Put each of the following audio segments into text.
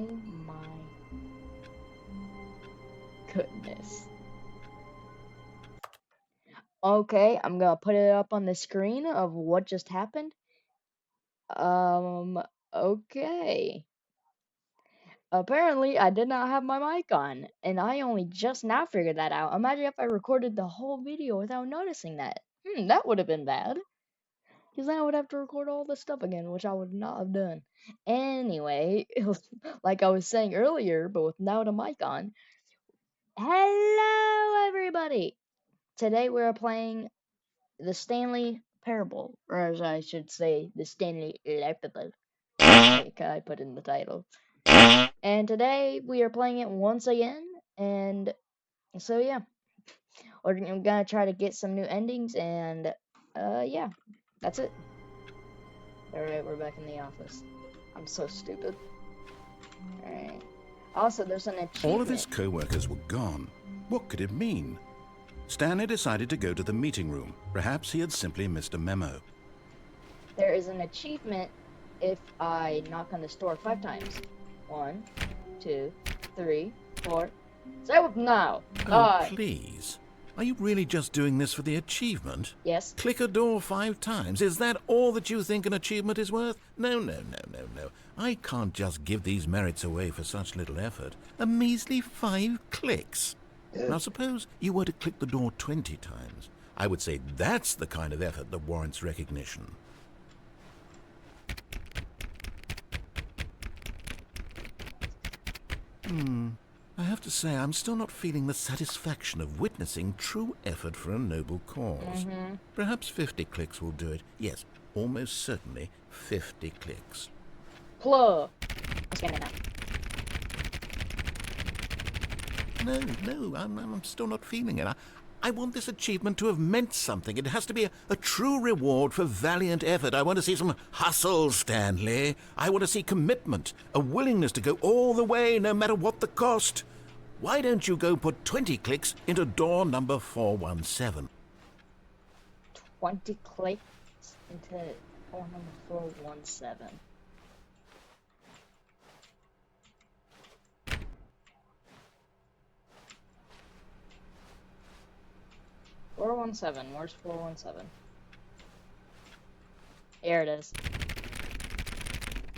my goodness. Okay, I'm gonna put it up on the screen of what just happened. Okay. Apparently, I did not have my mic on, and I only just now figured that out. Imagine if I recorded the whole video without noticing that. That would have been bad. Because then I would have to record all this stuff again, which I would not have done. Anyway, like I was saying earlier, but without a mic on. Hello, everybody! Today we're playing the Stanley Parable, or as I should say, the Stanley larpable, like I put in the title. And today we are playing it once again, and so yeah, we're gonna try to get some new endings, and yeah, that's it. Alright, we're back in the office. I'm so stupid. Alright. Also, there's an achievement. All of his co-workers were gone. What could it mean? Stanley decided to go to the meeting room. Perhaps he had simply missed a memo. There is an achievement if I knock on this door 5 times. 1, 2, 3, 4. Say it now! Oh, please. Are you really just doing this for the achievement? Yes. Click a door 5 times. Is that all that you think an achievement is worth? No. I can't just give these merits away for such little effort. A measly 5 clicks. Now suppose you were to click the door 20 times. I would say that's the kind of effort that warrants recognition. I have to say, I'm still not feeling the satisfaction of witnessing true effort for a noble cause. Perhaps 50 clicks will do it. Yes, almost certainly 50 clicks. Plug. No, I'm still not feeling it. I want this achievement to have meant something. It has to be a true reward for valiant effort. I want to see some hustle, Stanley. I want to see commitment, a willingness to go all the way, no matter what the cost. Why don't you go put 20 clicks into door number 417? 20 clicks into door number 417. Where's 417? Here it is.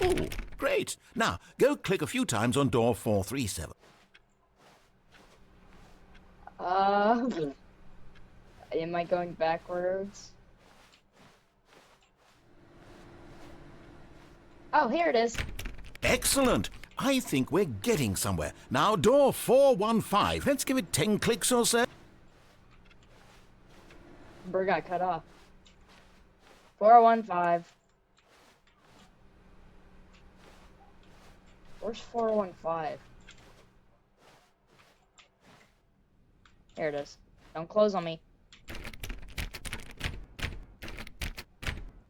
Oh, great. Now, go click a few times on door 437. Am I going backwards? Oh, here it is. Excellent. I think we're getting somewhere. Now, door 415. Let's give it 10 clicks or so. Bird got cut off. 415. Where's 415? Here it is. Don't close on me.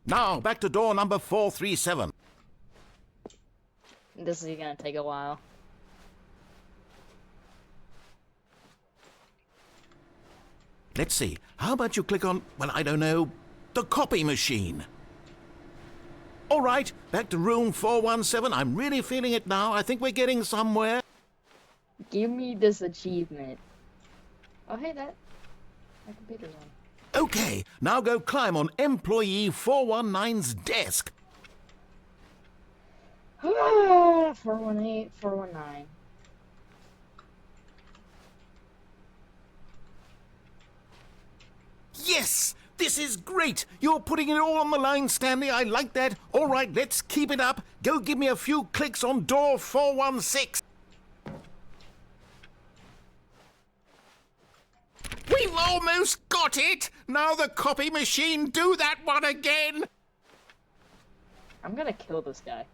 Now, back to door number 437. This is gonna take a while. Let's see. How about you click on, well, I don't know, the copy machine? All right, back to room 417. I'm really feeling it now. I think we're getting somewhere. Give me this achievement. Oh, hey, my computer's on. Okay, now go climb on employee 419's desk. 418, 419. Yes! This is great! You're putting it all on the line, Stanley. I like that. All right, let's keep it up. Go give me a few clicks on door 416. We've almost got it! Now the copy machine, do that one again! I'm gonna kill this guy.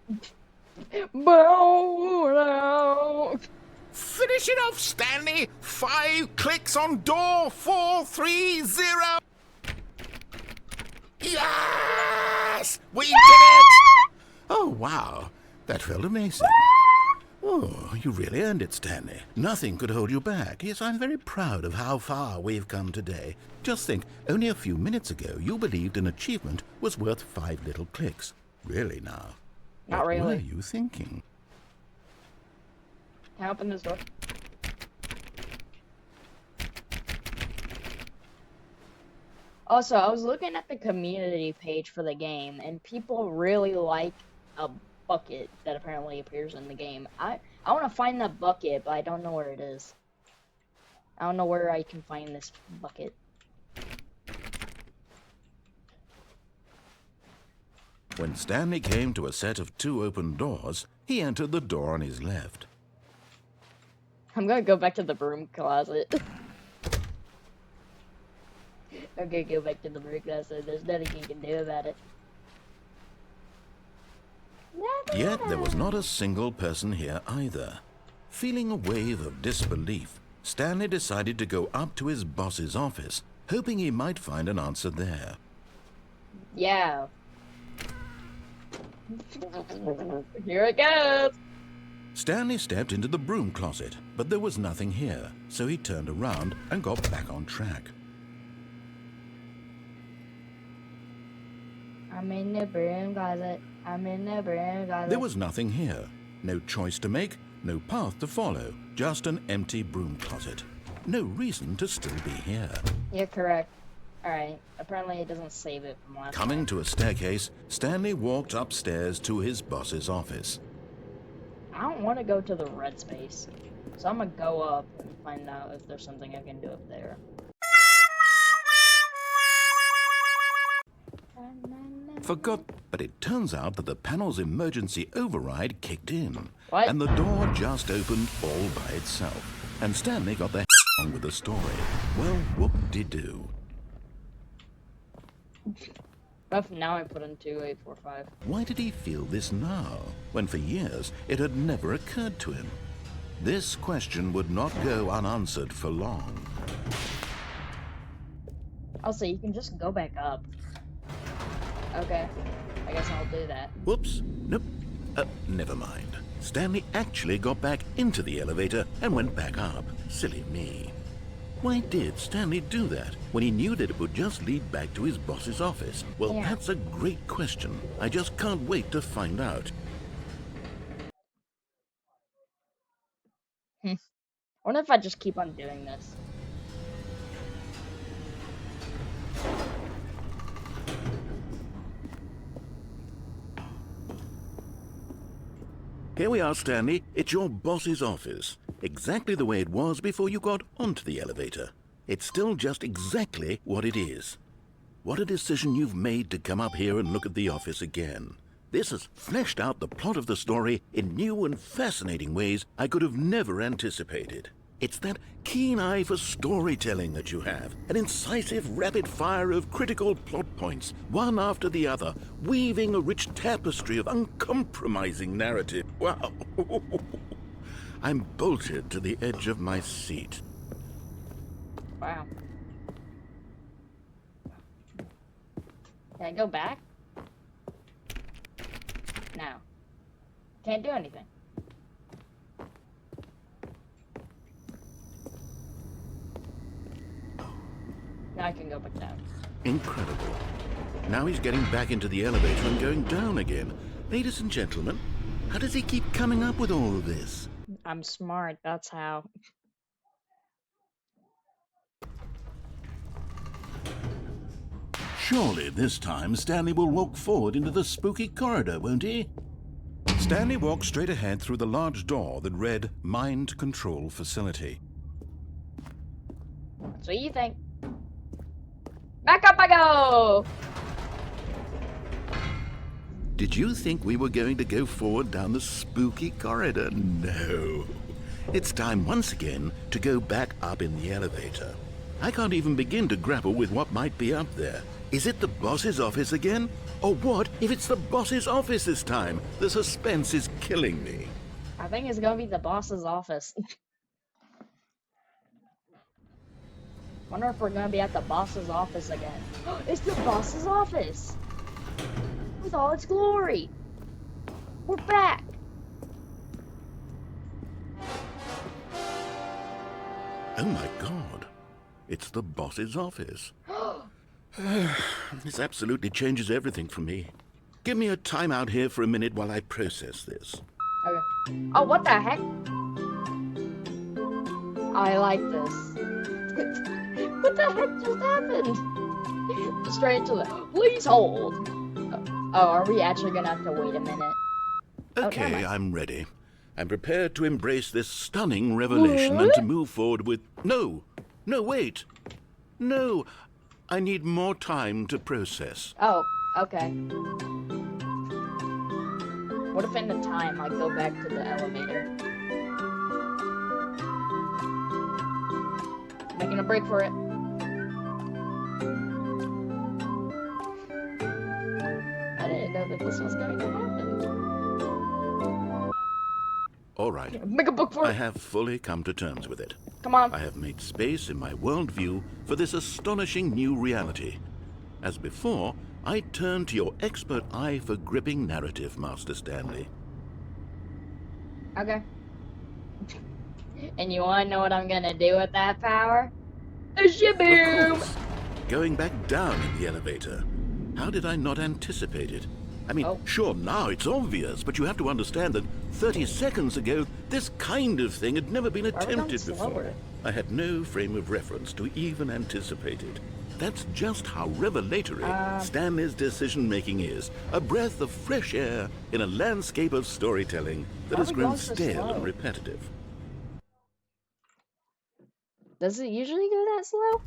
Bow. Finish it off, Stanley! 5 clicks on door 430! Yes! We did it! Oh, wow. That felt amazing. Oh, you really earned it, Stanley. Nothing could hold you back. Yes, I'm very proud of how far we've come today. Just think, only a few minutes ago, you believed an achievement was worth 5 little clicks. Really now? Not really. What were you thinking? Can I open this door? Also, I was looking at the community page for the game, and people really like a bucket that apparently appears in the game. I want to find that bucket, but I don't know where it is. I don't know where I can find this bucket. When Stanley came to a set of 2 open doors, he entered the door on his left. I'm gonna go back to the broom closet. I'm gonna go back to the broom closet. There's nothing you can do about it. Yet there was not a single person here either. Feeling a wave of disbelief, Stanley decided to go up to his boss's office, hoping he might find an answer there. Yeah. Here it goes. Stanley stepped into the broom closet, but there was nothing here, so he turned around and got back on track. I'm in the broom closet. I'm in the broom closet. There was nothing here. No choice to make, no path to follow, just an empty broom closet. No reason to still be here. You're correct. Alright, apparently it doesn't save it from last Coming time. to a staircase, Stanley walked upstairs to his boss's office. I don't want to go to the red space, so I'm gonna go up and find out if there's something I can do up there. Forgot, but it turns out that the panel's emergency override kicked in. What? And the door just opened all by itself. And Stanley got the on with the story. Well, whoop-de-doo. But now I put in 2845. Why did he feel this now, when for years it had never occurred to him? This question would not go unanswered for long. Also, you can just go back up. Okay, I guess I'll do that. Whoops, nope, never mind. Stanley actually got back into the elevator and went back up. Silly me. Why did Stanley do that when he knew that it would just lead back to his boss's office? Well, Yeah. That's a great question. I just can't wait to find out. I wonder if I just keep on doing this. Here we are, Stanley. It's your boss's office. Exactly the way it was before you got onto the elevator. It's still just exactly what it is. What a decision you've made to come up here and look at the office again. This has fleshed out the plot of the story in new and fascinating ways I could have never anticipated. It's that keen eye for storytelling that you have, an incisive rapid fire of critical plot points, one after the other, weaving a rich tapestry of uncompromising narrative. Wow! I'm bolted to the edge of my seat. Wow. Can I go back? No. Can't do anything. Now I can go back down. Incredible. Now he's getting back into the elevator and going down again. Ladies and gentlemen, how does he keep coming up with all of this? I'm smart, that's how. Surely this time Stanley will walk forward into the spooky corridor, won't he? Stanley walked straight ahead through the large door that read Mind Control Facility. So you think? Back up I go! Did you think we were going to go forward down the spooky corridor? No. It's time once again to go back up in the elevator. I can't even begin to grapple with what might be up there. Is it the boss's office again? Or what if it's the boss's office this time? The suspense is killing me. I think it's gonna be the boss's office. Wonder if we're gonna be at the boss's office again. It's the boss's office! With all its glory! We're back! Oh my god. It's the boss's office. This absolutely changes everything for me. Give me a time out here for a minute while I process this. Okay. Oh, what the heck? I like this. What the heck just happened? Straight to the. Please hold. Oh, are we actually gonna have to wait a minute? Oh, never Okay, mind. I'm ready. I'm prepared to embrace this stunning revelation and to move forward with... No! No, wait! No! I need more time to process. Oh, okay. What if in the time I go back to the elevator? Making a break for it. I didn't know that this was going to happen. All right. Make a book for I it. have fully come to terms with it. Come on. I have made space in my worldview for this astonishing new reality. As before, I turn to your expert eye for gripping narrative, Master Stanley. Okay. And you want to know what I'm gonna do with that power? A shaboom! Of course. Going back down in the elevator. How did I not anticipate it? I mean, sure, now it's obvious, but you have to understand that 30 seconds ago, this kind of thing had never been attempted before. I had no frame of reference to even anticipate it. That's just how revelatory Stanley's decision-making is. A breath of fresh air in a landscape of storytelling that has grown stale and repetitive. Does it usually go that slow?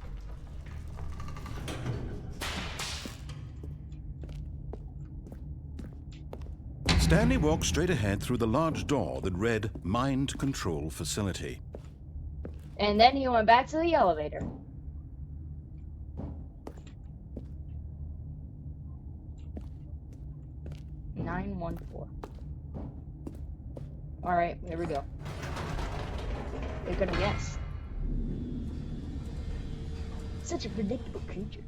Stanley walked straight ahead through the large door that read Mind Control Facility. And then he went back to the elevator. (914). Alright, here we go. You're gonna guess. Such a predictable creature.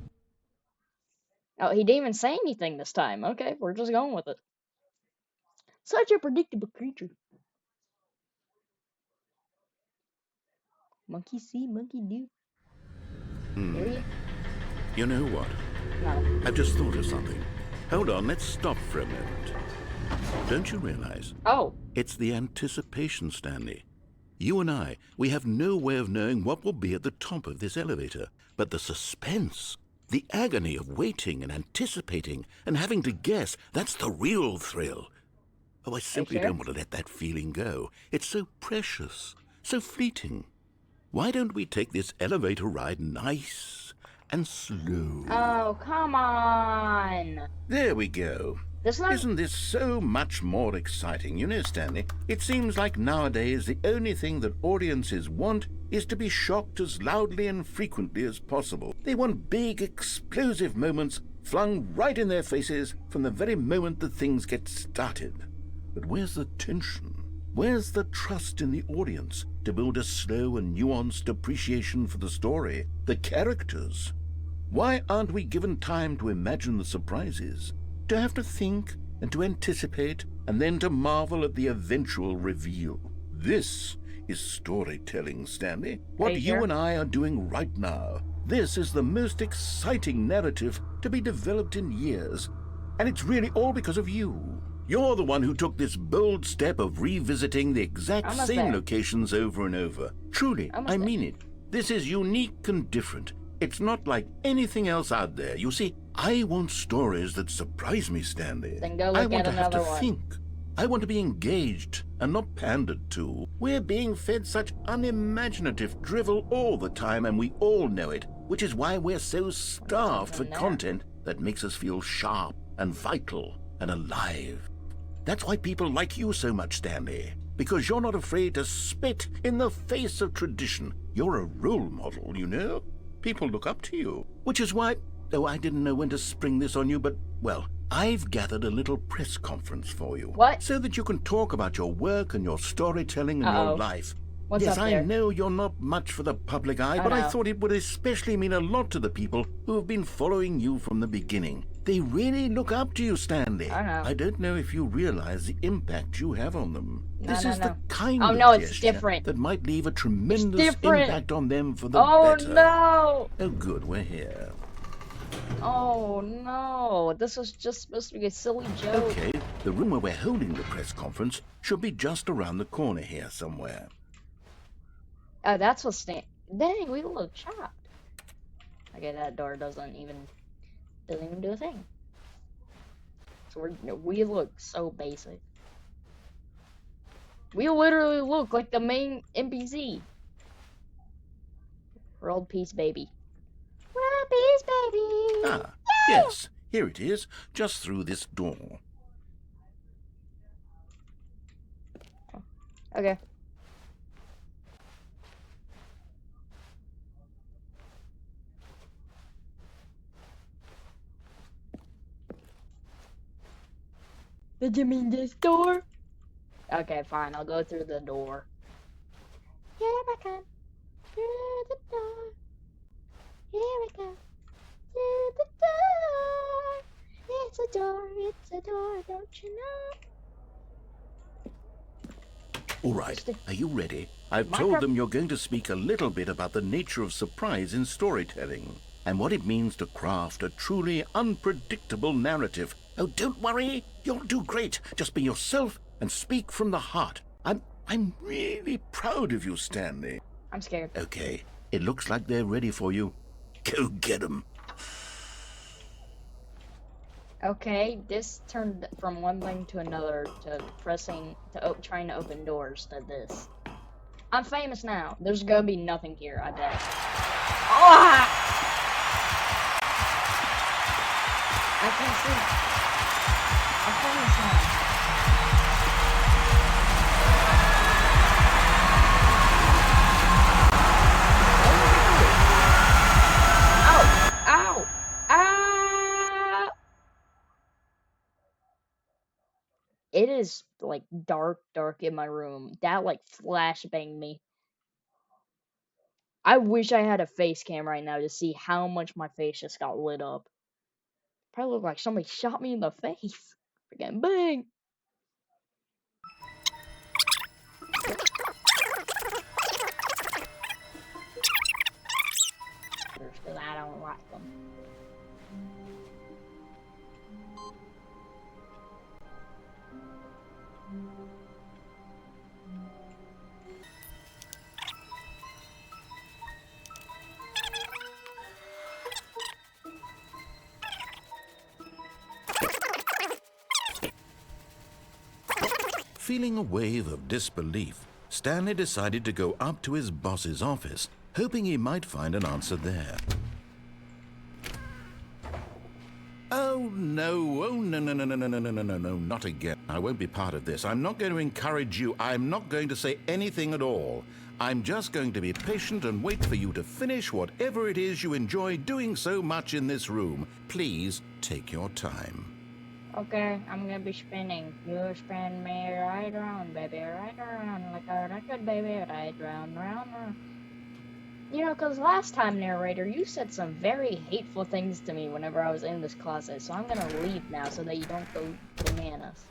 Oh, he didn't even say anything this time. Okay, we're just going with it. Such a predictable creature. Monkey see, monkey do. You know what? No. I've just thought of something. Hold on, let's stop for a moment. Don't you realize? Oh. It's the anticipation, Stanley. You and I, we have no way of knowing what will be at the top of this elevator. But the suspense, the agony of waiting and anticipating and having to guess, that's the real thrill. Oh, I simply don't want to let that feeling go. It's so precious, so fleeting. Why don't we take this elevator ride nice and slow? Oh, come on. There we go. Isn't this so much more exciting? You know, Stanley, it seems like nowadays the only thing that audiences want is to be shocked as loudly and frequently as possible. They want big, explosive moments flung right in their faces from the very moment that things get started. But where's the tension? Where's the trust in the audience to build a slow and nuanced appreciation for the story, the characters? Why aren't we given time to imagine the surprises? To have to think and to anticipate and then to marvel at the eventual reveal. This is storytelling, Stanley. What you and I are doing right now. This is the most exciting narrative to be developed in years. And it's really all because of you. You're the one who took this bold step of revisiting the exact same locations over and over. Truly, I mean it. This is unique and different. It's not like anything else out there. You see, I want stories that surprise me, Stanley. Then go look I want at to have to another one. think. I want to be engaged and not pandered to. We're being fed such unimaginative drivel all the time, and we all know it, which is why we're so starved for content that makes us feel sharp and vital and alive. That's why people like you so much, Stanley, because you're not afraid to spit in the face of tradition. You're a role model, you know? People look up to you, which is why, though I didn't know when to spring this on you, but, well, I've gathered a little press conference for you. What? So that you can talk about your work and your storytelling and your life. What's yes, up I there? know you're not much for the public eye, but I thought it would especially mean a lot to the people who have been following you from the beginning. They really look up to you, Stanley. I don't know if you realize the impact you have on them. This is the kind Oh, of no, it's gesture different. that might leave a tremendous impact on them for the Oh, better. no. Oh, good, we're here. Oh, no. This was just supposed to be a silly joke. Okay, the room where we're holding the press conference should be just around the corner here somewhere. Oh, that's what's Dang, we look chopped. Okay, that door doesn't even do a thing. So we look so basic. We literally look like the main NPC. World peace, baby. World peace, baby. Ah, yes, here it is, just through this door. Okay. Did you mean this door? Okay, fine. I'll go through the door. Here I come through the door. Here I come through the door. It's a door, don't you know? All right, are you ready? I've Minecraft. told them you're going to speak a little bit about the nature of surprise in storytelling and what it means to craft a truly unpredictable narrative. Oh, don't worry, you'll do great. Just be yourself and speak from the heart. I'm really proud of you, Stanley. I'm scared. Okay, it looks like they're ready for you. Go get them. Okay, this turned from one thing to another to trying to open doors to this. I'm famous now. There's gonna be nothing here, I bet. Ah! I can't see. I'm famous now. Ow! Ow! Ah! It is like dark in my room. That like flashbanged me. I wish I had a face cam right now to see how much my face just got lit up. Probably look like somebody shot me in the face. Freaking bang! Because I don't like them. Feeling a wave of disbelief, Stanley decided to go up to his boss's office, hoping he might find an answer there. Oh, no. Oh, no, no, no, no, no, no, no, no, no, no, not again. I won't be part of this. I'm not going to encourage you. I'm not going to say anything at all. I'm just going to be patient and wait for you to finish whatever it is you enjoy doing so much in this room. Please take your time. Okay, I'm gonna be spinning. You spin me right around, baby, right around like a record, baby, right round, round, round. You know, because last time, narrator, you said some very hateful things to me whenever I was in this closet, so I'm gonna leave now so that you don't go bananas.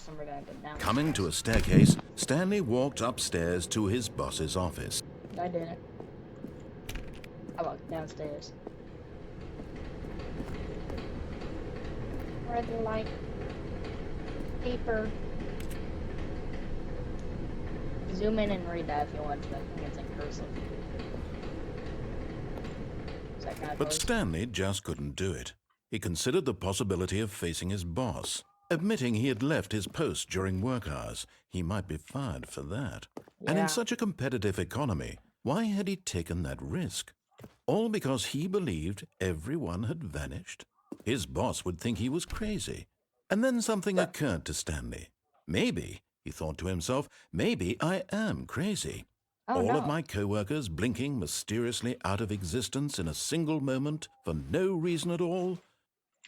We're gonna go down. Coming to a staircase, Stanley walked upstairs to his boss's office. I didn't. I walked downstairs. Red light. Paper. Zoom in and read that if you want to. I think it's in cursive. But Stanley just couldn't do it. He considered the possibility of facing his boss. Admitting he had left his post during work hours, he might be fired for that. Yeah. And in such a competitive economy, why had he taken that risk? All because he believed everyone had vanished? His boss would think he was crazy. And then something occurred to Stanley. Maybe, he thought to himself, maybe I am crazy. All of my co-workers blinking mysteriously out of existence in a single moment for no reason at all?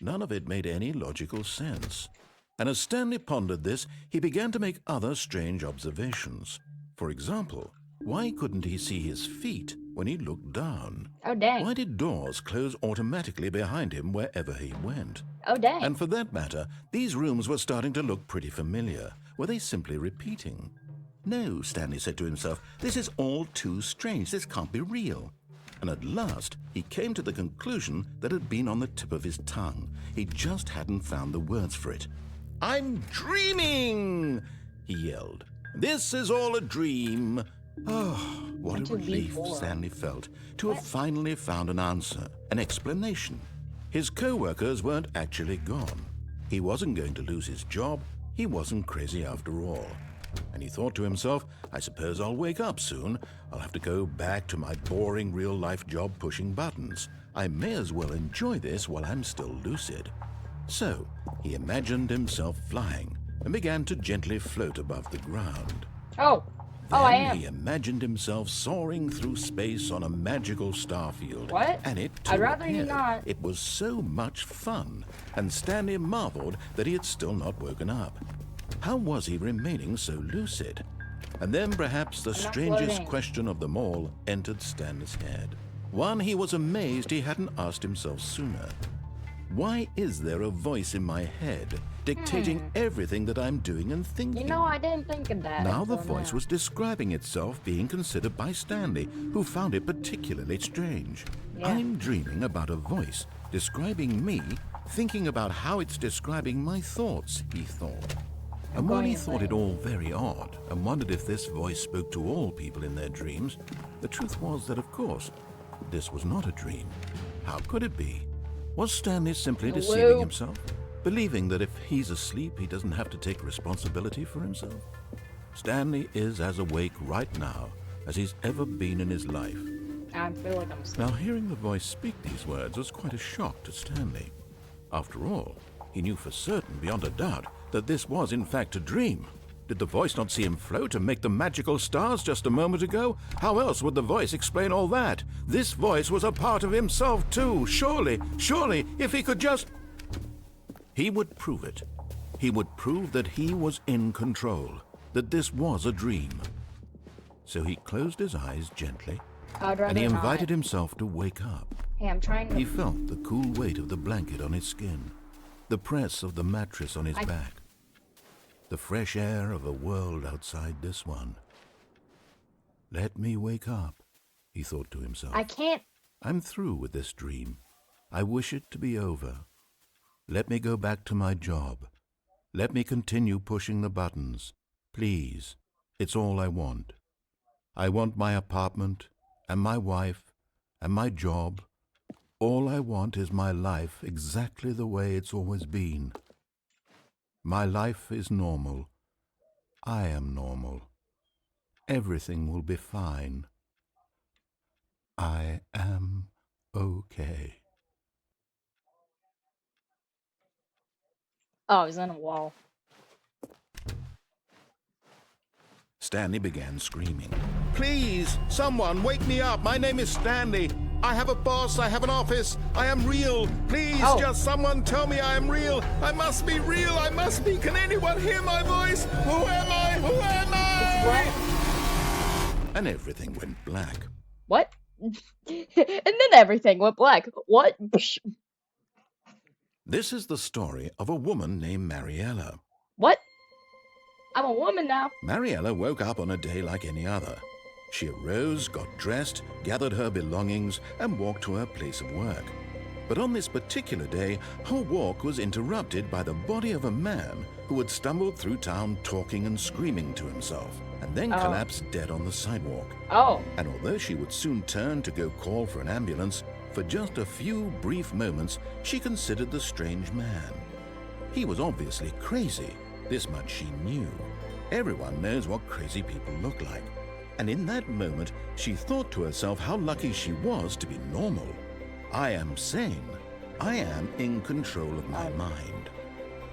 None of it made any logical sense. And as Stanley pondered this, he began to make other strange observations. For example, why couldn't he see his feet when he looked down? Oh, dang. Why did doors close automatically behind him wherever he went? Oh, dang. And for that matter, these rooms were starting to look pretty familiar. Were they simply repeating? No, Stanley said to himself, this is all too strange. This can't be real. And at last, he came to the conclusion that had been on the tip of his tongue. He just hadn't found the words for it. I'm dreaming, he yelled. This is all a dream. Oh, what a 1, 2, relief B4. Stanley felt to have What? finally found an answer, an explanation. His co-workers weren't actually gone. He wasn't going to lose his job. He wasn't crazy after all. And he thought to himself, I suppose I'll wake up soon. I'll have to go back to my boring real-life job pushing buttons. I may as well enjoy this while I'm still lucid. So, he imagined himself flying and began to gently float above the ground. Oh. Oh, I Then am. he imagined himself soaring through space on a magical starfield. What? And it I'd too rather you appeared. not. It was so much fun, and Stanley marveled that he had still not woken up. How was he remaining so lucid? And then perhaps the I'm not strangest floating. question of them all entered Stanley's head. One he was amazed he hadn't asked himself sooner. Why is there a voice in my head dictating everything that I'm doing and thinking? You know, I didn't think of that. Now the until voice now. was describing itself being considered by Stanley, who found it particularly strange. Yeah. I'm dreaming about a voice describing me, thinking about how it's describing my thoughts, he thought. And while he thought it all very odd and wondered if this voice spoke to all people in their dreams, the truth was that, of course, this was not a dream. How could it be? Was Stanley simply deceiving himself? Believing that if he's asleep, he doesn't have to take responsibility for himself? Stanley is as awake right now as he's ever been in his life. I feel like I'm asleep. Now, hearing the voice speak these words was quite a shock to Stanley. After all, he knew for certain, beyond a doubt, that this was in fact a dream. Did the voice not see him float and make the magical stars just a moment ago? How else would the voice explain all that? This voice was a part of himself too. Surely, if he could just... He would prove it. He would prove that he was in control, that this was a dream. So he closed his eyes gently, and he invited himself to wake up. Hey, I'm trying to... He felt the cool weight of the blanket on his skin, the press of the mattress on his back, the fresh air of a world outside this one. Let me wake up, he thought to himself. I can't... I'm through with this dream. I wish it to be over. Let me go back to my job. Let me continue pushing the buttons. Please, it's all I want. I want my apartment, and my wife, and my job. All I want is my life exactly the way it's always been. My life is normal. I am normal. Everything will be fine. I am okay. Oh, he's on a wall. Stanley began screaming. Please, someone, wake me up. My name is Stanley. I have a boss. I have an office. I am real. Please, just someone tell me I am real. I must be real. I must be. Can anyone hear my voice? Who am I? Who am I? And everything went black. What? And then everything went black. What? This is the story of a woman named Mariella. What? I'm a woman now. Mariella woke up on a day like any other. She arose, got dressed, gathered her belongings, and walked to her place of work. But on this particular day, her walk was interrupted by the body of a man who had stumbled through town talking and screaming to himself, and then collapsed dead on the sidewalk. And although she would soon turn to go call for an ambulance, for just a few brief moments, she considered the strange man. He was obviously crazy. This much she knew. Everyone knows what crazy people look like. And in that moment, she thought to herself how lucky she was to be normal. I am sane. I am in control of my mind.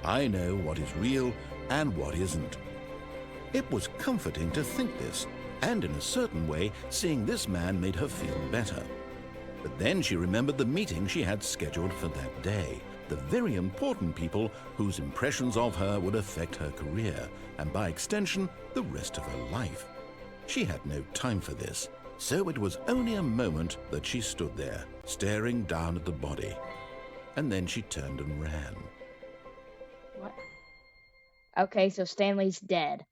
I know what is real and what isn't. It was comforting to think this, and in a certain way, seeing this man made her feel better. But then she remembered the meeting she had scheduled for that day. The very important people whose impressions of her would affect her career, and by extension, the rest of her life. She had no time for this, so it was only a moment that she stood there, staring down at the body. And then she turned and ran. What? Okay, so Stanley's dead.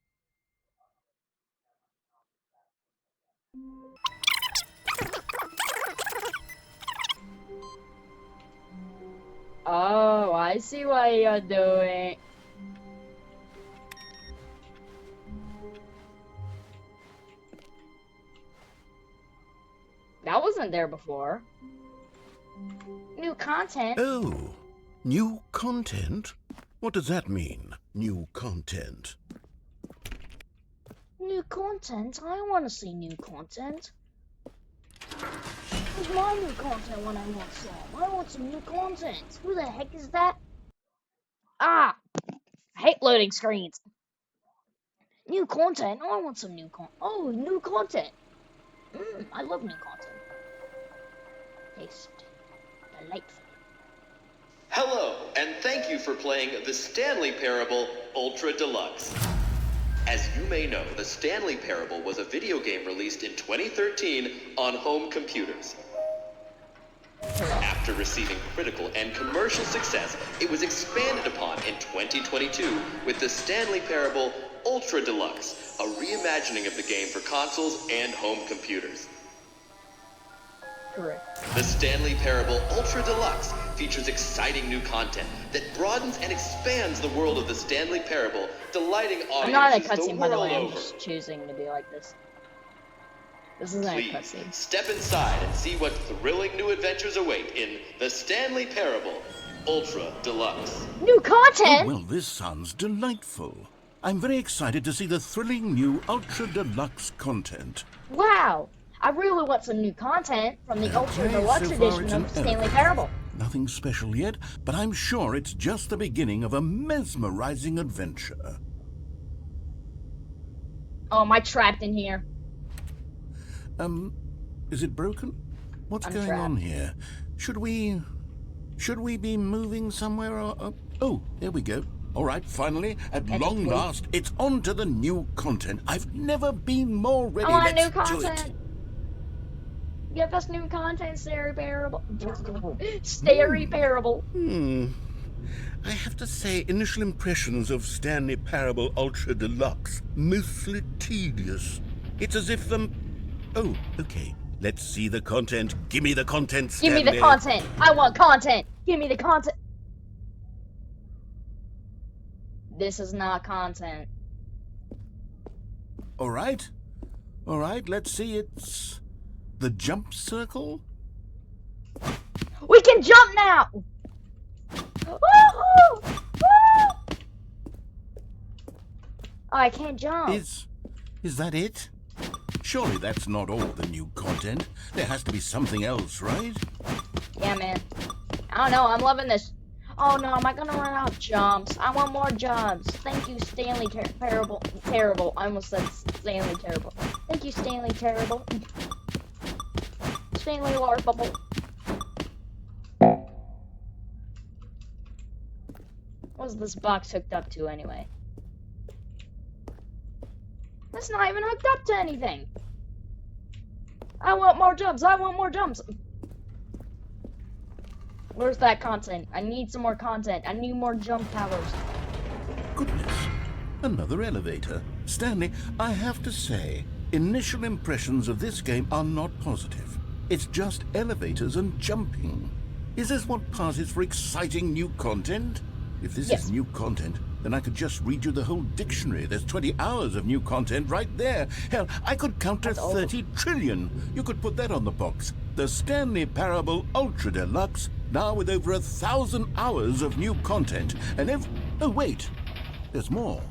Oh, I see what you're doing. That wasn't there before. New content. Oh, new content? What does that mean, new content? New content? I want to see new content. Where's my new content when I want some? I want some new content. Who the heck is that? Ah! I hate loading screens. New content? I want some new content. Oh, new content. I love new content. Taste delightful. Hello, and thank you for playing the Stanley Parable Ultra Deluxe. As you may know, the Stanley Parable was a video game released in 2013 on home computers. After receiving critical and commercial success, it was expanded upon in 2022 with the Stanley Parable Ultra Deluxe, a reimagining of the game for consoles and home computers. Correct. The Stanley Parable Ultra Deluxe features exciting new content that broadens and expands the world of the Stanley Parable, delighting I'm not in a audiences the cutscene, by the world way. I'm over. just choosing to be like this. This isn't a Please cutscene. step inside and see what thrilling new adventures await in the Stanley Parable Ultra Deluxe. New content? Oh, well, this sounds delightful. I'm very excited to see the thrilling new Ultra Deluxe content. Wow. I really want some new content from the Ultra Okay, Deluxe so far edition it's of an Stanley elevator. Parable. Nothing special yet, but I'm sure it's just the beginning of a mesmerizing adventure. Oh, am I trapped in here? Is it broken? What's I'm going trapped. on here? Should we be moving somewhere? Oh, there we go. All right, finally, at Can I long just wait? last, it's on to the new content. I've never been more ready. I want Let's new do content. it. Give us new content, Starry Parable. Starry Parable. I have to say, initial impressions of Stanley Parable Ultra Deluxe, mostly tedious. It's as if Oh, okay. Let's see the content. Give me the content, Give Stanley. me the content. I want content. Give me the content. This is not content. All right. Let's see. It's the jump circle. We can jump now. Woohoo! Woo! Oh, I can't jump. Is that it? Surely that's not all the new content. There has to be something else, right? Yeah, man. I don't know. I'm loving this. Oh no, am I gonna run out of jumps? I want more jumps. Thank you, Stanley Parable. Terrible. I almost said Stanley Terrible. Thank you, Stanley Terrible. Stanley larpable. What's this box hooked up to anyway? It's not even hooked up to anything. I want more jumps. I want more jumps. Where's that content? I need some more content. I need more jump towers. Goodness, another elevator. Stanley, I have to say, initial impressions of this game are not positive. It's just elevators and jumping. Is this what passes for exciting new content? If this Yes. is new content, then I could just read you the whole dictionary. There's 20 hours of new content right there. Hell, I could count to That's all. 30 trillion. You could put that on the box. The Stanley Parable Ultra Deluxe, now with over 1,000 hours of new content. And oh, wait. There's more.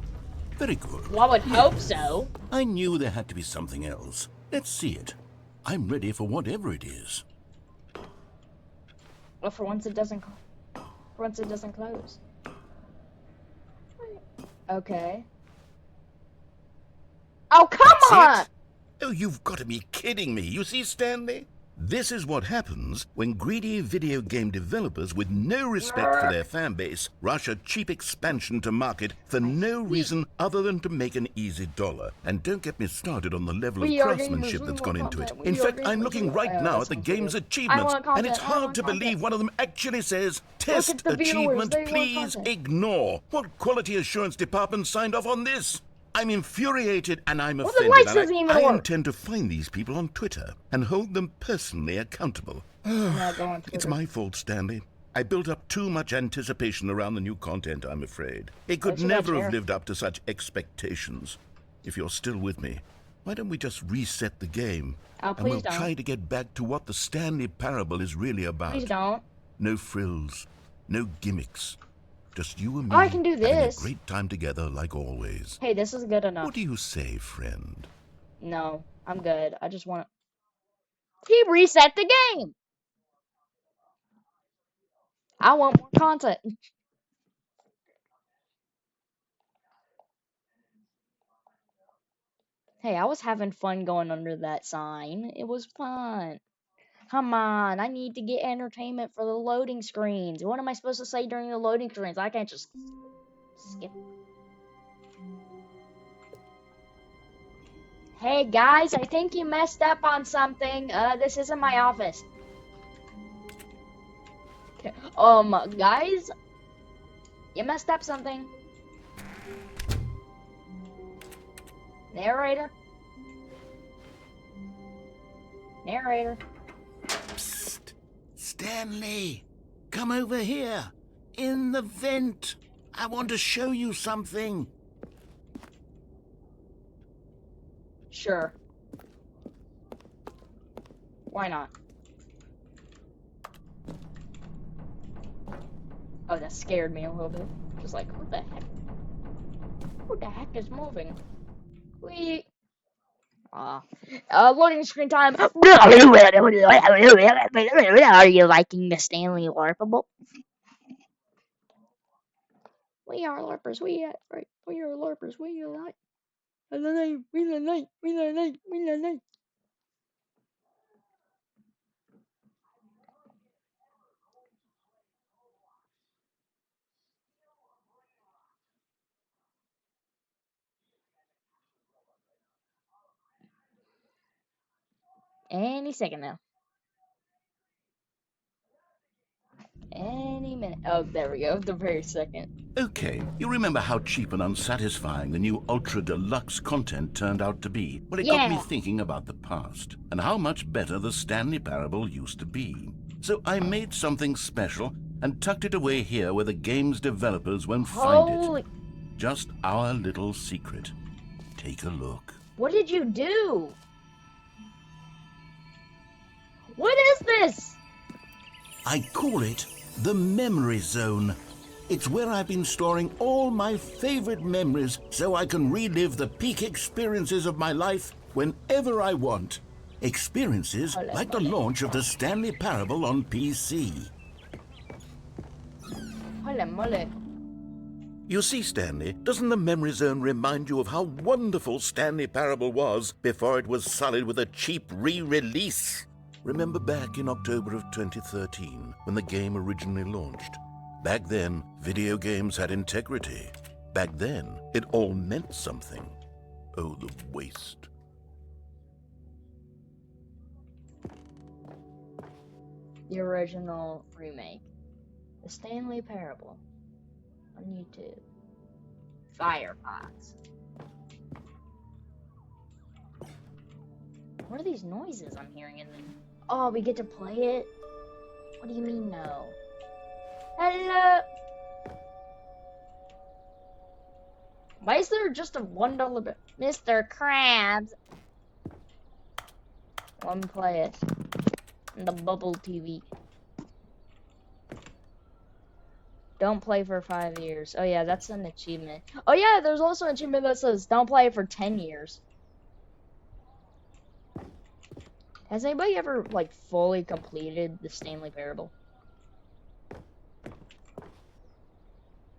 Very good. Well, I would hope so. I knew there had to be something else. Let's see it. I'm ready for whatever it is. Well, for once it doesn't. For once it doesn't close. Okay. Oh, come That's on! it? Oh, you've got to be kidding me. You see, Stanley? This is what happens when greedy video game developers with no respect for their fan base rush a cheap expansion to market for no reason other than to make an easy dollar. And don't get me started on the level of We are craftsmanship gamers, that's we gone want into it. content, In we are fact, I'm gamers, looking we right want- now that at the sounds game's good. achievements, I want and it's content, I hard to want believe content. one of them actually says, "Test at the viewers, achievement, they want please content." ignore." What quality assurance department signed off on this? I'm infuriated and I'm Well, the offended. lights and doesn't even I work. intend to find these people on Twitter and hold them personally accountable. I'm not going It's Twitter. my fault, Stanley. I built up too much anticipation around the new content, I'm afraid. It could should I never care? have lived up to such expectations. If you're still with me, Why don't we just reset the game? Oh, And we'll please don't. try to get back to what the Stanley Parable is really about. Please don't. No frills, no gimmicks. Just you and me Oh, I can do having a this. great time together like always. Hey, this is good enough. What do you say, friend? No, I'm good. I just want to reset the game. I want more content. Hey, I was having fun going under that sign. It was fun. Come on, I need to get entertainment for the loading screens. What am I supposed to say during the loading screens? I can't just skip. Hey guys, I think you messed up on something. This isn't my office. Okay. Guys, you messed up something. Narrator. Narrator. Psst! Stanley! Come over here! In the vent! I want to show you something! Sure. Why not? Oh, that scared me a little bit. Just like, what the heck? Who the heck is moving? We. Loading screen time. Are you liking the Stanley larpable? We are larpers. We are larpers. We are like. We the night. We the night. We the night. We the night. Any second now. Any minute. Oh, there we go. The very second. Okay, you remember how cheap and unsatisfying the new Ultra Deluxe content turned out to be? Well, it got me Yeah. thinking about the past and how much better the Stanley Parable used to be. So I made something special and tucked it away here where the game's developers won't find Holy. it. Just our little secret. Take a look. What did you do? What is this? I call it the Memory Zone. It's where I've been storing all my favorite memories so I can relive the peak experiences of my life whenever I want. Experiences like the launch of the Stanley Parable on PC. Holy moly. You see, Stanley, doesn't the Memory Zone remind you of how wonderful Stanley Parable was before it was sullied with a cheap re-release? Remember back in October of 2013 when the game originally launched? Back then, video games had integrity. Back then, it all meant something. Oh, the waste. The original remake. The Stanley Parable. On YouTube. Firefox. What are these noises I'm hearing in them? Oh, we get to play it? What do you mean no? Hello! Why is there just a $1 bill? Mr. Krabs! Let me play it. In the bubble TV. Don't play for 5 years. Oh yeah, that's an achievement. Oh yeah, there's also an achievement that says don't play for 10 years. Has anybody ever, like, fully completed the Stanley Parable?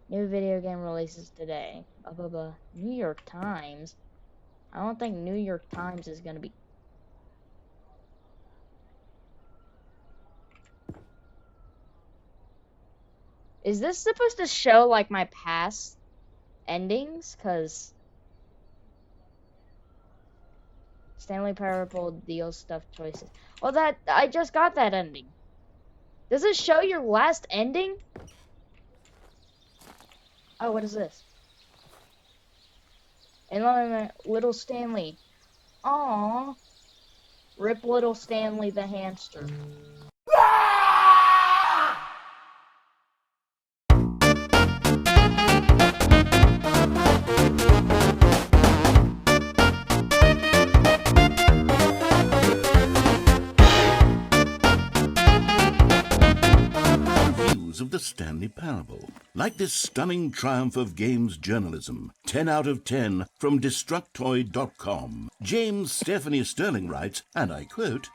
New video game releases today. Blah, blah, blah. New York Times? I don't think New York Times is gonna be... Is this supposed to show, like, my past endings? Because... Stanley Parable deals stuff choices. Well, that... I just got that ending. Does it show your last ending? Oh, what is this? And little Stanley. Aww. Rip little Stanley the hamster. the Stanley Parable. Like this stunning triumph of games journalism, 10 out of 10 from Destructoid.com. James Stephanie Sterling writes, and I quote,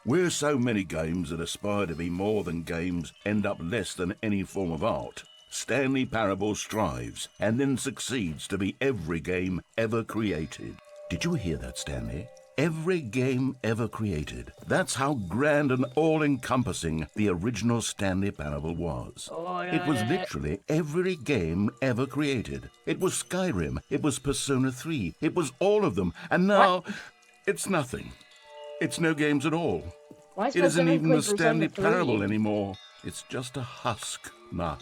"Where so many games that aspire to be more than games end up less than any form of art, Stanley Parable strives and then succeeds to be every game ever created." Did you hear that, Stanley? Every game ever created. That's how grand and all-encompassing the original Stanley Parable was. It was literally every game ever created. It was Skyrim, it was Persona 3, it was all of them, and now it's nothing. It's no games at all. It isn't even the Stanley Parable anymore. It's just a husk now.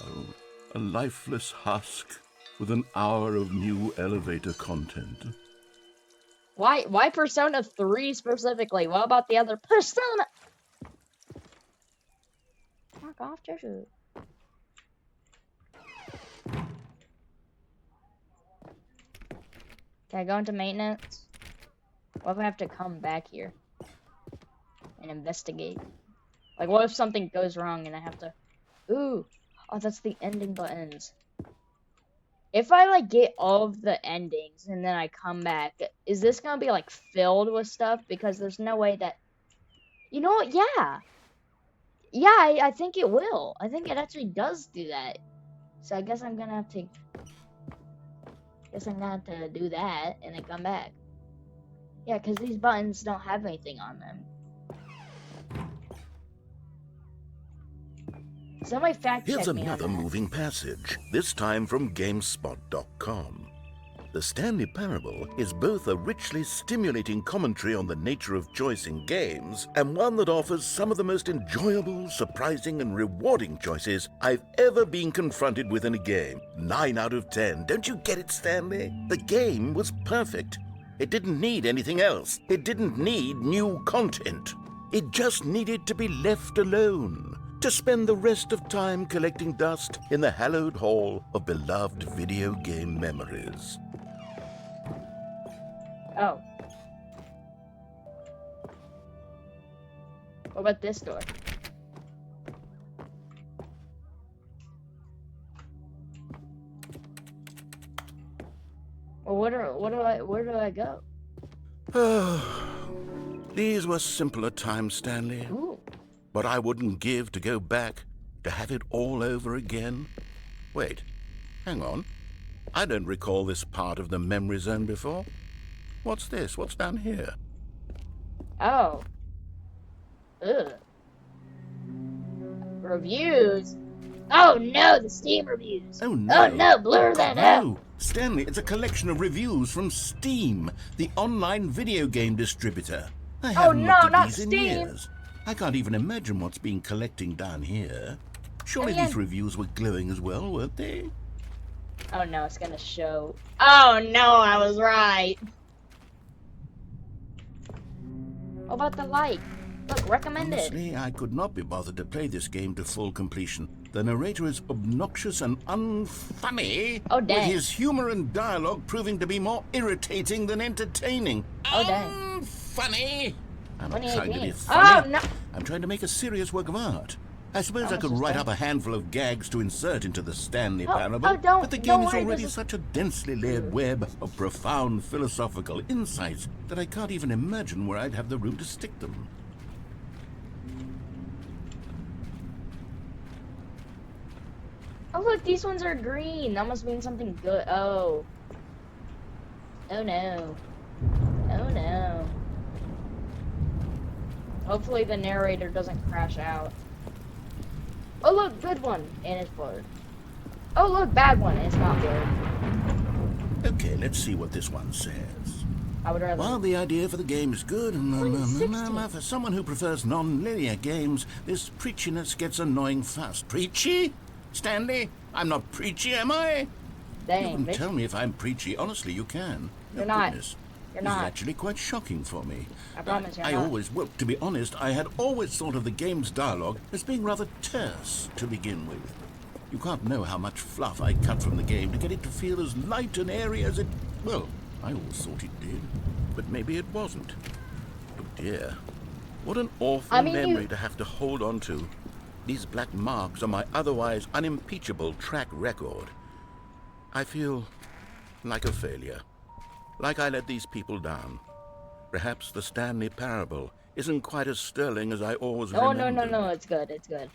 A lifeless husk with an hour of new elevator content. Why Persona 3 specifically? What about the other Persona? Fuck off, Joshua. Can I go into maintenance? What if I have to come back here and investigate? Like, what if something goes wrong and I have to... Ooh! Oh, that's the ending buttons. If I, like, get all of the endings and then I come back, is this gonna be, like, filled with stuff? Because there's no way that... You know what? Yeah! Yeah, I think it will. I think it actually does do that. So I guess I'm gonna have to... do that and then come back. Yeah, because these buttons don't have anything on them. Somebody fact check Here's me another on that. moving passage, this time from GameSpot.com. The Stanley Parable is both a richly stimulating commentary on the nature of choice in games and one that offers some of the most enjoyable, surprising, and rewarding choices I've ever been confronted with in a game. 9 out of 10. Don't you get it, Stanley? The game was perfect. It didn't need anything else. It didn't need new content. It just needed to be left alone, to spend the rest of time collecting dust in the hallowed hall of beloved video game memories. Oh. What about this door? Well, where do I go? These were simpler times, Stanley. Ooh. But I wouldn't give to go back, to have it all over again. Wait, hang on. I don't recall this part of the memory zone before. What's this? What's down here? Oh. Ugh. Reviews? Oh no, the Steam reviews. Oh no. Oh no, blur that out. No, Stanley, it's a collection of reviews from Steam, the online video game distributor. I haven't no, looked at not these in Steam. years. I can't even imagine what's been collecting down here. Surely these reviews were glowing as well, weren't they? Oh no, it's gonna show. Oh no, I was right. What about the like? Look, recommended. Honestly, I could not be bothered to play this game to full completion. The narrator is obnoxious and unfunny, Oh, dang. with his humor and dialogue proving to be more irritating than entertaining. Oh, dang. Unfunny! I'm not trying to be 2018. funny. Oh no. I'm trying to make a serious work of art. I suppose I could just write that. up a handful of gags to insert into the Stanley Oh, Parable, oh, don't- but the don't game is worry, already this is- such a densely layered web of profound philosophical insights that I can't even imagine where I'd have the room to stick them. Oh look, these ones are green. That must mean something good. Oh. Oh no. Oh no. Hopefully the narrator doesn't crash out. Oh look, good one, and it's blurred. Oh look, bad one, and it's not blurred. Okay, let's see what this one says. I would rather. While the idea for the game is good, 2016. for someone who prefers non-linear games, this preachiness gets annoying fast. Preachy? Stanley, I'm not preachy, am I? Dang, You can bitch. tell me if I'm preachy. Honestly, you can. You're Oh, not. goodness. You're This is not. actually quite shocking for me. I promise you're I not. well, to be honest, I had always thought of the game's dialogue as being rather terse to begin with. You can't know how much fluff I cut from the game to get it to feel as light and airy as it... Well, I always thought it did, but maybe it wasn't. Oh dear. What an awful I mean, memory to have to hold on to. These black marks are my otherwise unimpeachable track record. I feel like a failure. Like I let these people down. Perhaps the Stanley Parable isn't quite as sterling as I always No, no, no, remembered. no. It's good. It's good.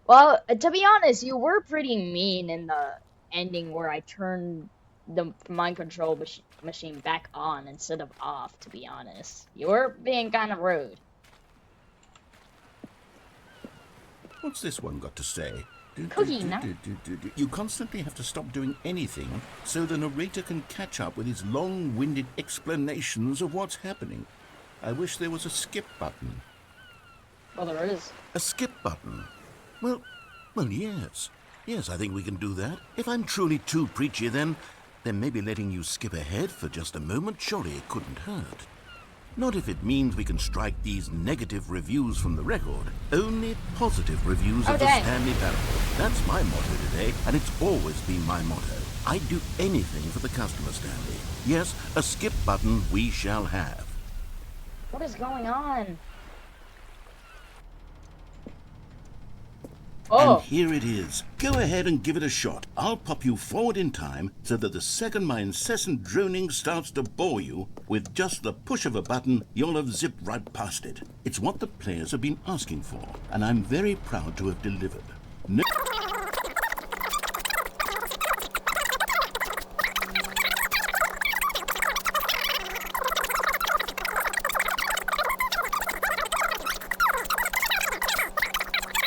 Well, to be honest, you were pretty mean in the ending where I turned the mind control machine back on instead of off, to be honest. You were being kind of rude. What's this one got to say? Cookie, no? You constantly have to stop doing anything so the narrator can catch up with his long-winded explanations of what's happening. I wish there was a skip button. Well, there is. A skip button? Well, yes. Yes, I think we can do that. If I'm truly too preachy, then maybe letting you skip ahead for just a moment, surely it couldn't hurt. Not if it means we can strike these negative reviews from the record. Only positive reviews of the Stanley Parable. That's my motto today, and it's always been my motto. I'd do anything for the customer, Stanley. Yes, a skip button we shall have. What is going on? Oh. And here it is. Go ahead and give it a shot. I'll pop you forward in time so that the second my incessant droning starts to bore you, with just the push of a button, you'll have zipped right past it. It's what the players have been asking for, and I'm very proud to have delivered. No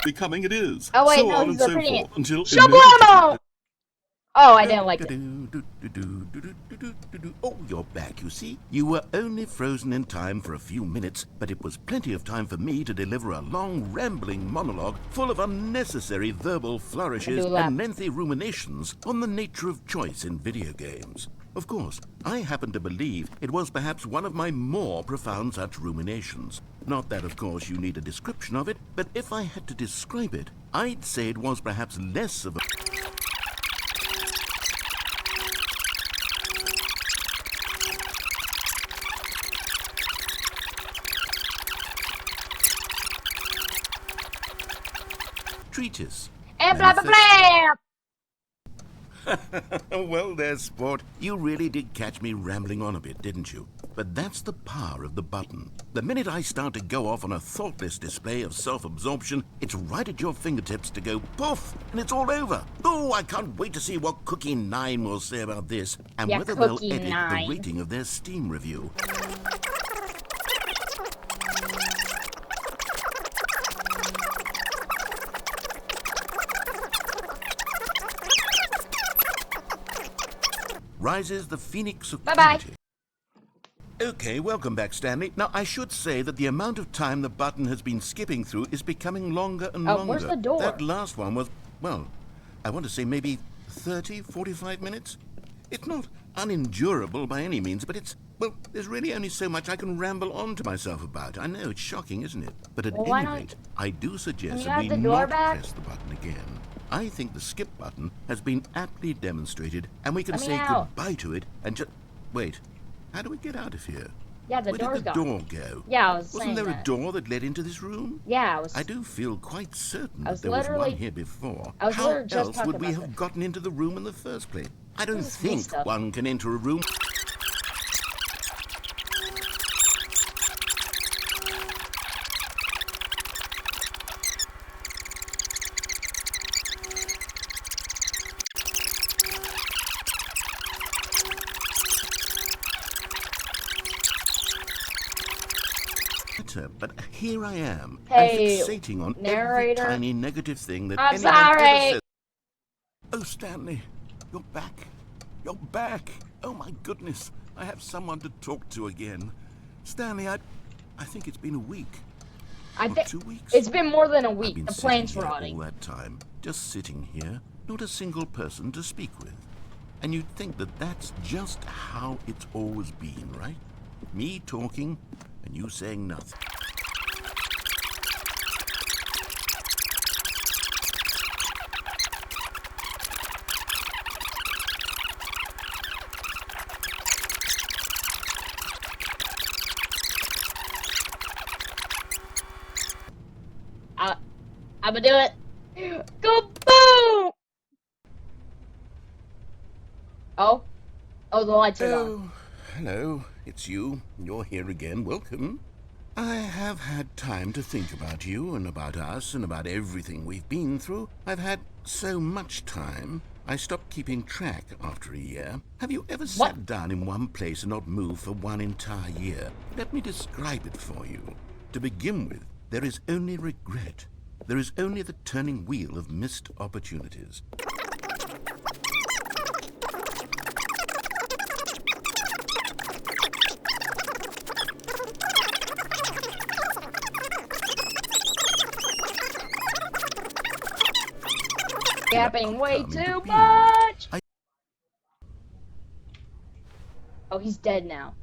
becoming it is. Oh wait, so no, on he's and so repeating it. forth until Shablamo! Oh, I didn't like it. Oh, you're back, you see. You were only frozen in time for a few minutes, but it was plenty of time for me to deliver a long, rambling monologue full of unnecessary verbal flourishes and lengthy ruminations on the nature of choice in video games. Of course, I happen to believe it was perhaps one of my more profound such ruminations. Not that, of course, you need a description of it, but if I had to describe it, I'd say it was perhaps less of a treatise. And blah blah blah! Well, there, sport. You really did catch me rambling on a bit, didn't you? But that's the power of the button. The minute I start to go off on a thoughtless display of self-absorption, it's right at your fingertips to go poof, and it's all over. Oh, I can't wait to see what Cookie 9 will say about this, and whether they'll edit the rating of their Steam review. Rises the phoenix of quality. Okay, welcome back, Stanley. Now, I should say that the amount of time the button has been skipping through is becoming longer and longer. Where's the door? That last one was, well, I want to say maybe 30, 45 minutes. It's not unendurable by any means, but it's, well, there's really only so much I can ramble on to myself about. I know, it's shocking, isn't it? But at any rate, I do suggest that we not press the button again. I think the skip button has been aptly demonstrated, and we can say goodbye to it and just... Wait, how do we get out of here? Yeah, the door's gone. Where did the door go? Yeah, I was saying Wasn't there a door that led into this room? Yeah, I do feel quite certain that there was one here before. How else would we have gotten into the room in the first place? I don't think one can enter a room... But here I am, and fixating on every tiny negative thing that anyone ever says. Oh, Stanley, you're back. You're back. Oh, my goodness. I have someone to talk to again. Stanley, I think it's been a week. I think 2 weeks. It's been more than a week. The plane's rotting. All that time, just sitting here, not a single person to speak with. And you'd think that that's just how it's always been, right? Me talking, and you saying nothing. I'ma do it. Go boom! Oh, oh, the lights are gone. Oh, hello. It's you. You're here again. Welcome. I have had time to think about you and about us and about everything we've been through. I've had so much time. I stopped keeping track after a year. Have you ever What? sat down in one place and not moved for one entire year? Let me describe it for you. To begin with, there is only regret. There is only the turning wheel of missed opportunities. Yapping way Come into too being. much! I- Oh, he's dead now.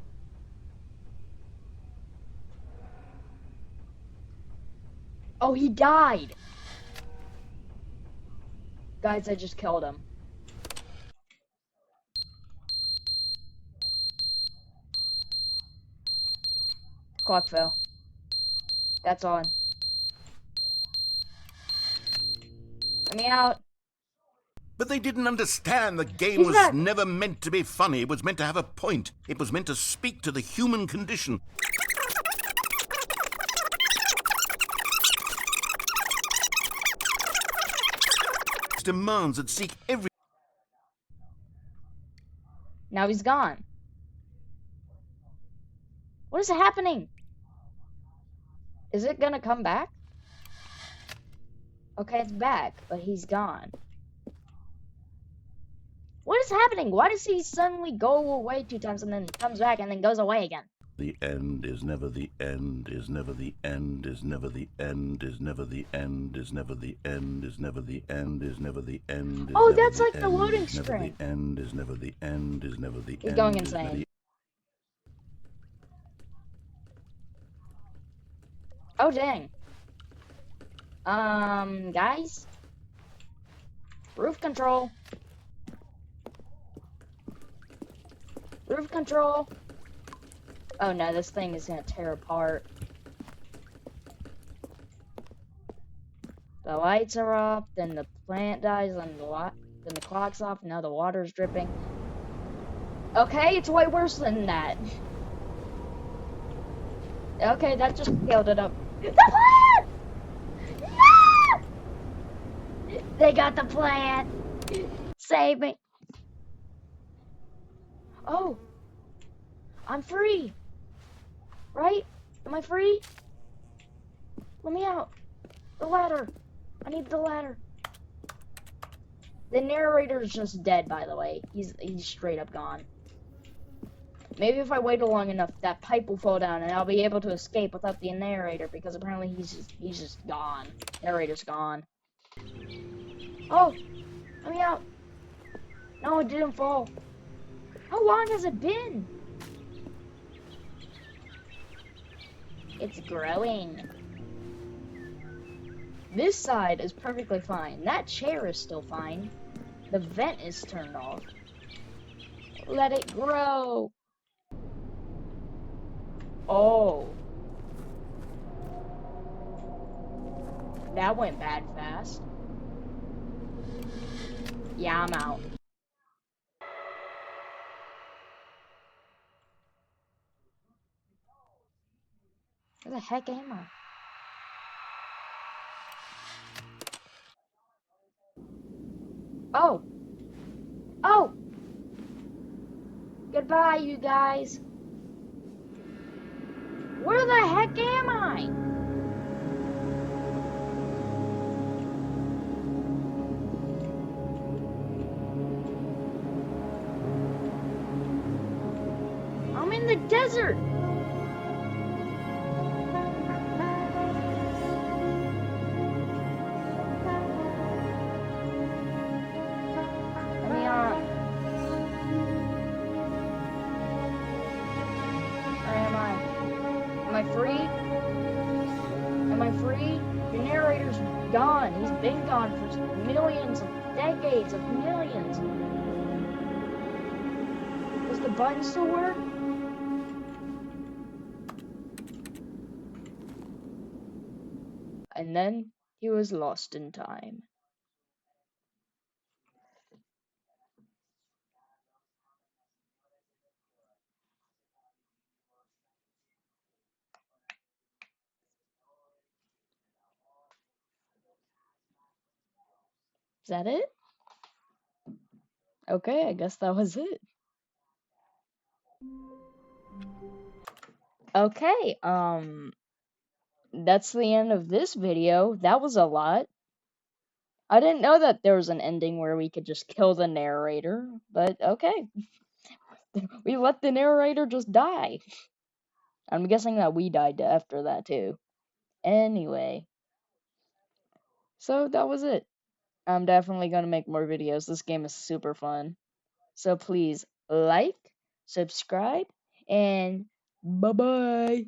Oh, he died! Guys, I just killed him. Clock fell. That's on. Let me out. But they didn't understand the game He's was back! never meant to be funny. It was meant to have a point. It was meant to speak to the human condition. Demands that seek every... Now he's gone. What is happening? Is it gonna come back? Okay, it's back, but he's gone. What is happening? Why does he suddenly go away 2 times and then comes back and then goes away again? The end is never the end, is never the end, is never the end, is never the end, is never the end, is never the end, is never the end. Oh, that's like the loading never screen. the end, is never the end, is never the He's end. going is never insane. the- Oh, dang. Guys? Roof control. Roof control. Oh no, this thing is gonna tear apart. The lights are off, then the plant dies, then the clock's off, now the water's dripping. Okay, it's way worse than that. Okay, that just scaled it up. The plant! No! They got the plant! Save me! Oh! I'm free! Right? Am I free? Let me out! The ladder! I need the ladder. The narrator's just dead, by the way. He's straight up gone. Maybe if I wait long enough, that pipe will fall down and I'll be able to escape without the narrator, because apparently he's just gone. Narrator's gone. Oh! Let me out! No, it didn't fall. How long has it been? It's growing. This side is perfectly fine. That chair is still fine. The vent is turned off. Let it grow. Oh. That went bad fast. Yeah, I'm out. Where the heck am I? Oh. Oh! Goodbye, you guys. Where the heck am I? I'm in the desert. Let me on. Where am I? Am I free? Am I free? The narrator's gone. He's been gone for millions of decades of millions. Does the button still work? And then He was lost in time. Is that it? Okay, I guess that was it. Okay, that's the end of this video. That was a lot. I didn't know that there was an ending where we could just kill the narrator, but okay. We let the narrator just die. I'm guessing that we died after that too. Anyway, so that was it. I'm definitely gonna make more videos. This game is super fun. So please like, subscribe, and bye bye.